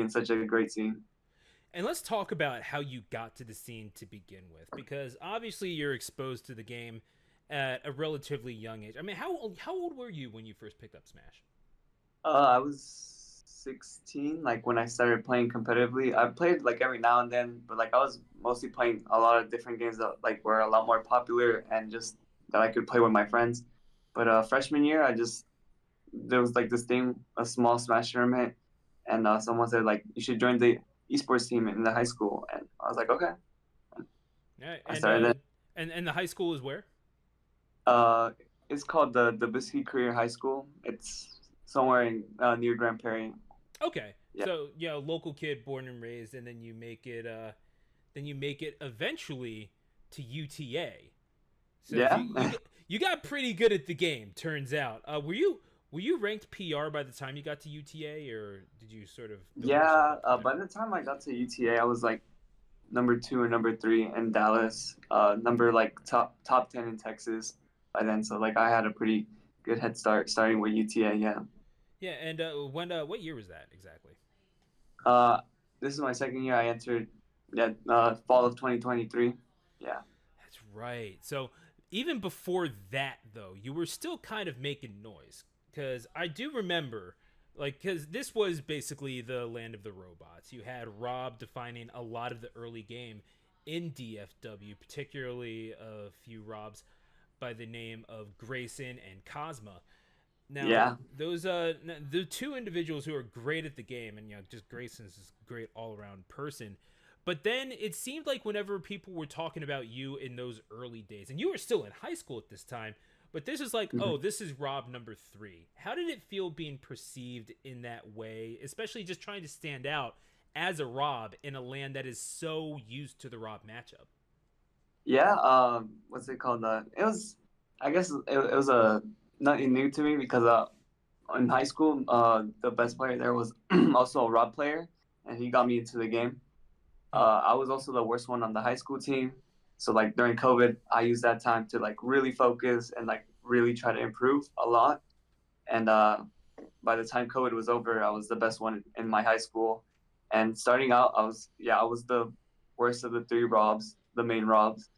be in such a great scene. And let's talk about how you got to the scene to begin with, because obviously you're exposed to the game at a relatively young age. I mean, how old were you when you first picked up Smash? I was 16, like when I started playing competitively. I played like every now and then, but like I was mostly playing a lot of different games that like were a lot more popular and just that I could play with my friends. But freshman year, I just there was like this thing, a small Smash tournament, and someone said like you should join the esports team in the high school, and I was like, okay. Yeah, I and started. the high school is where? Uh, it's called the Biscuit Career High School. It's somewhere in near Grand Prairie. Okay, Yeah, so yeah, local kid, born and raised, and then you make it eventually to UTA. So yeah, you got pretty good at the game. Turns out, were you ranked PR by the time you got to UTA, or did you sort of build yourself yeah. up from there? By the time I got to UTA, I was like number two or number three in Dallas. Number like top 10 in Texas by then. So like I had a pretty good head start starting with UTA. Yeah. Yeah, and what year was that exactly? Uh, this is my second year. I entered fall of 2023. Yeah. That's right. So even before that, though, you were still kind of making noise because I do remember, like, because this was basically the land of the robots. You had Rob defining a lot of the early game in DFW, particularly a few Robs by the name of Grayson and Cosma. Now, Yeah. those the two individuals who are great at the game, and just Grayson's this great all around person. But then it seemed like whenever people were talking about you in those early days, and you were still in high school at this time, but this is like, Mhm. oh, this is Rob number 3. How did it feel being perceived in that way, especially just trying to stand out as a Rob in a land that is so used to the Rob matchup? Yeah, what's it called? It was, I guess it was nothing new to me because in high school, the best player there was also a Rob player, and he got me into the game. Hmm. I was also the worst one on the high school team, so like during COVID, I used that time to like really focus and like really try to improve a lot. And by the time COVID was over, I was the best one in my high school. And starting out, I was the worst of the three Robs, the main Robs.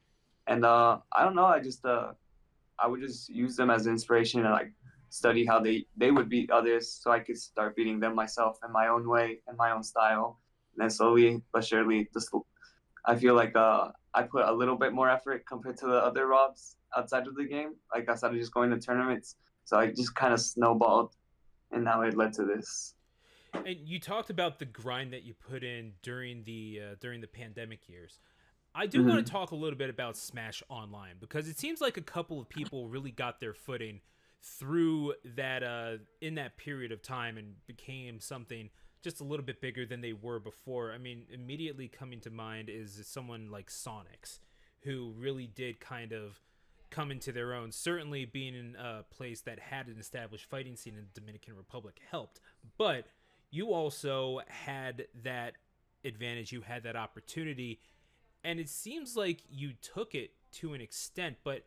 And I don't know, I would just use them as inspiration and like study how they would beat others, so I could start beating them myself in my own way and my own style. And then slowly but surely, just I feel like I put a little bit more effort compared to the other Robs outside of the game. Like I started just going to tournaments, so I just kind of snowballed, and now it led to this. And you talked about the grind that you put in during the pandemic years. I do want to Hmm. talk a little bit about Smash Online because it seems like a couple of people really got their footing through that in that period of time and became something just a little bit bigger than they were before. I mean, immediately coming to mind is someone like Sonics, who really did kind of come into their own. Certainly, being in a place that had an established fighting scene in the Dominican Republic helped, but you also had that advantage. You had that opportunity, and it seems like you took it to an extent, but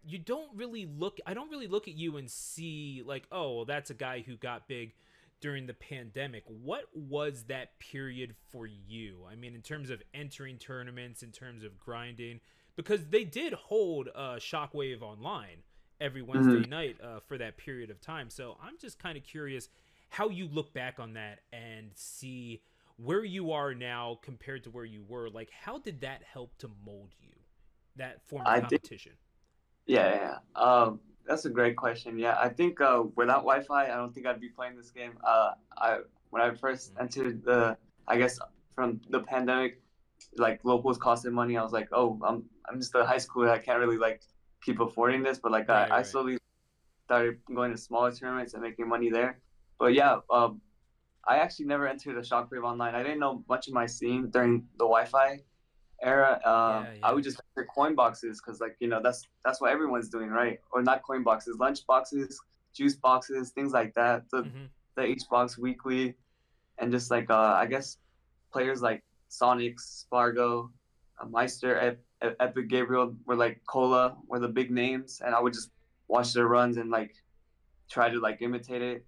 you don't really look I don't really look at you and see like, oh, well, that's a guy who got big during the pandemic. What was that period for you? I mean, in terms of entering tournaments, in terms of grinding, because they did hold Shockwave online every Hmm. Wednesday night for that period of time. So I'm just kind of curious how you look back on that and see where you are now compared to where you were. Like, how did that help to mold you, that form of I think, competition? yeah. That's a great question. Yeah, I think without Wi-Fi, I don't think I'd be playing this game. I when I first entered I guess from the pandemic, like locals costed money. I was like, oh, I'm just a high schooler. I can't really like keep affording this. But like Right, I right. slowly started going to smaller tournaments and making money there. But yeah, I actually never entered a Shockwave online. I didn't know much of my scene during the Wi-Fi era. Yeah, I yeah. would just enter coin boxes because like that's what everyone's doing, right? Or not coin boxes, lunch boxes, juice boxes, things like that. Hmm. The H box weekly, and just like I guess players like Sonics, Spargo, Meister, Epic Gabriel were like Cola were the big names, and I would just watch their runs and like try to like imitate it.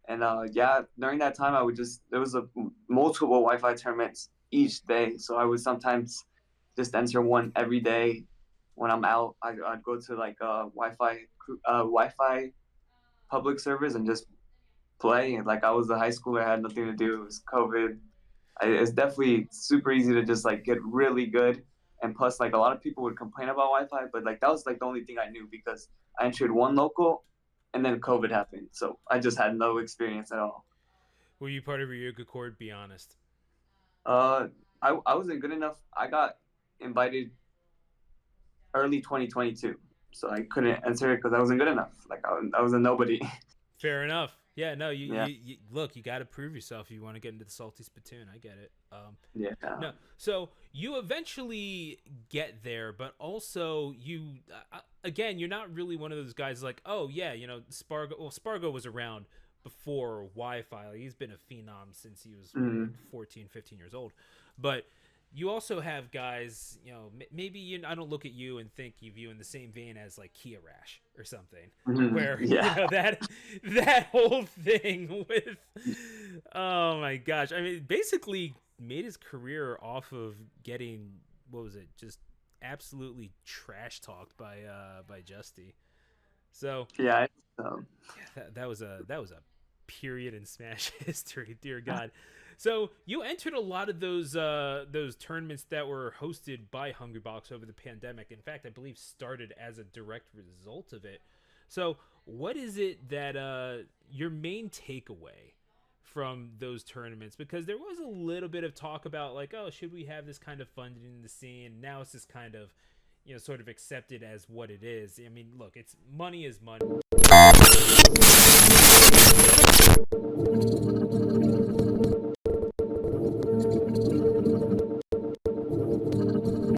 And yeah, during that time, I would just there was a multiple Wi-Fi tournaments each day, so I would sometimes just enter one every day. When I'm out, I'd go to like Wi-Fi public servers and just play. And like I was a high schooler, I had nothing to do. It was COVID. It's definitely super easy to just like get really good. And plus, like a lot of people would complain about Wi-Fi, but like that was like the only thing I knew because I entered one local, and then COVID happened, so I just had no experience at all. Were you part of your yoga cord? Be honest. Uh, I wasn't good enough. I got invited early 2022, so I couldn't enter it because I wasn't good enough. Like I was a nobody. Fair enough. Yeah, no, you, Yeah, you, you look, you got to prove yourself if you want to get into the salty spittoon. I get it. yeah. No, so you eventually get there, but also you, again, you're not really one of those guys like, oh yeah, Spargo. Well, Spargo was around before Wi-Fi. Like, he's been a phenom since he was what, like Mm, 14, 15 years old. But you also have guys, maybe I don't look at you and think of you in the same vein as like Kia Rash or something, where yeah, that whole thing with, oh my gosh, I mean, basically made his career off of getting, what was it, just absolutely trash talked by Justy. So yeah. yeah, that was a period in Smash history, dear God. So you entered a lot of those tournaments that were hosted by Hungrybox over the pandemic. In fact, I believe started as a direct result of it. So what is it that your main takeaway from those tournaments? Because there was a little bit of talk about like, oh, should we have this kind of funding in the scene? Now it's just kind of sort of accepted as what it is. I mean, look, it's money is money.